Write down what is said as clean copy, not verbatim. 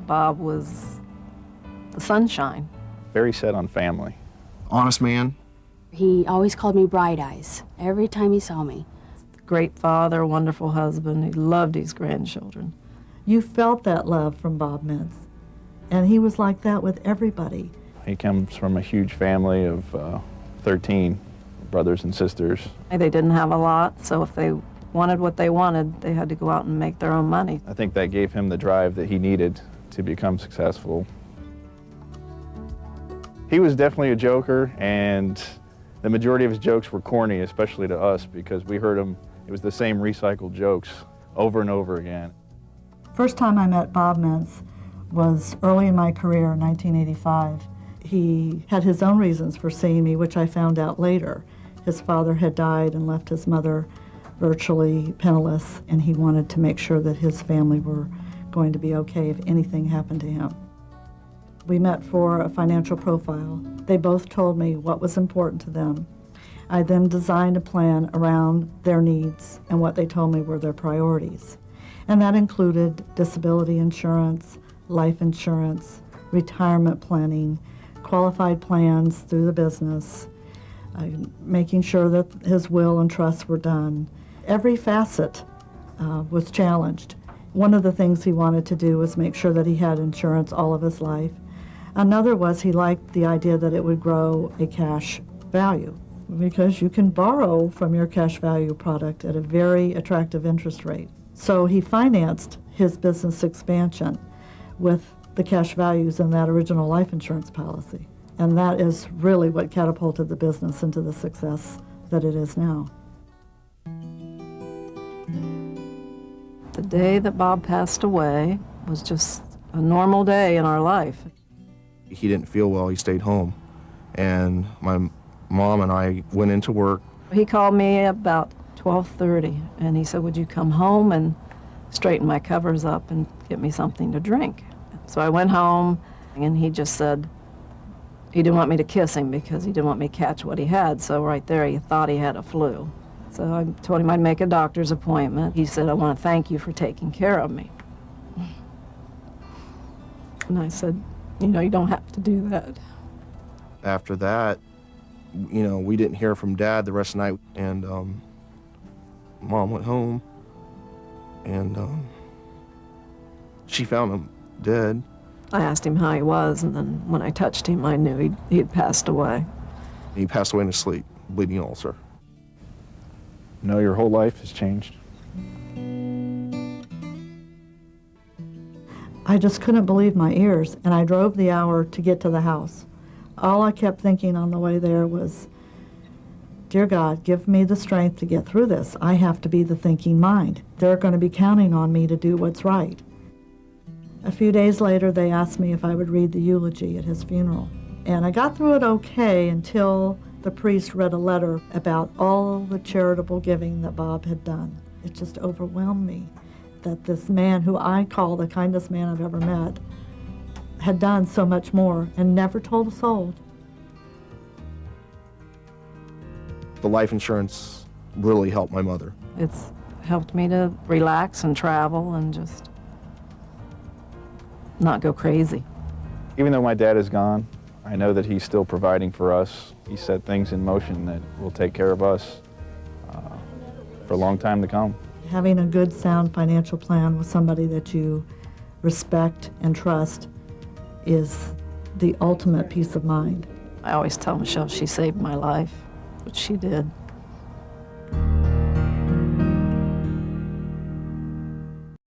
Bob was the sunshine. Very set on family. Honest man. He always called me Bright Eyes every time he saw me. Great father, wonderful husband. He loved his grandchildren. You felt that love from Bob Mintz, and he was like that with everybody. He comes from a huge family of 13 brothers and sisters. They didn't have a lot, so if they wanted what they wanted, they had to go out and make their own money. I think that gave him the drive that he needed to become successful. He was definitely a joker, and the majority of his jokes were corny, especially to us, because we heard him, it was the same recycled jokes over and over again. First time I met Bob Mintz was early in my career in 1985. He had his own reasons for seeing me, which I found out later. His father had died and left his mother virtually penniless, and he wanted to make sure that his family were going to be okay if anything happened to him. We met for a financial profile. They both told me what was important to them. I then designed a plan around their needs and what they told me were their priorities. And that included disability insurance, life insurance, retirement planning, qualified plans through the business, making sure that his will and trusts were done. Every facet was challenged. One of the things he wanted to do was make sure that he had insurance all of his life. Another was he liked the idea that it would grow a cash value, because you can borrow from your cash value product at a very attractive interest rate. So he financed his business expansion with the cash values in that original life insurance policy. And that is really what catapulted the business into the success that it is now. The day that Bob passed away was just a normal day in our life. He didn't feel well, he stayed home. And my mom and I went into work. He called me about 12:30, and he said, would you come home and straighten my covers up and get me something to drink? So I went home, and he just said he didn't want me to kiss him because he didn't want me to catch what he had. So right there, he thought he had a flu. So I told him I'd make a doctor's appointment. He said, I want to thank you for taking care of me. And I said, you know, you don't have to do that. After that, you know, we didn't hear from Dad the rest of the night, and Mom went home, and she found him dead. I asked him how he was, and then when I touched him, I knew he had passed away. He passed away in his sleep, bleeding ulcer. No, your whole life has changed. I just couldn't believe my ears, and I drove the hour to get to the house. All I kept thinking on the way there was, dear God, give me the strength to get through this. I have to be the thinking mind. They're going to be counting on me to do what's right. A few days later, they asked me if I would read the eulogy at his funeral. And I got through it okay until the priest read a letter about all the charitable giving that Bob had done. It just overwhelmed me that this man, who I call the kindest man I've ever met, had done so much more and never told a soul. The life insurance really helped my mother. It's helped me to relax and travel and just not go crazy. Even though my dad is gone, I know that he's still providing for us. He set things in motion that will take care of us for a long time to come. Having a good, sound financial plan with somebody that you respect and trust is the ultimate peace of mind. I always tell Michelle she saved my life, which she did.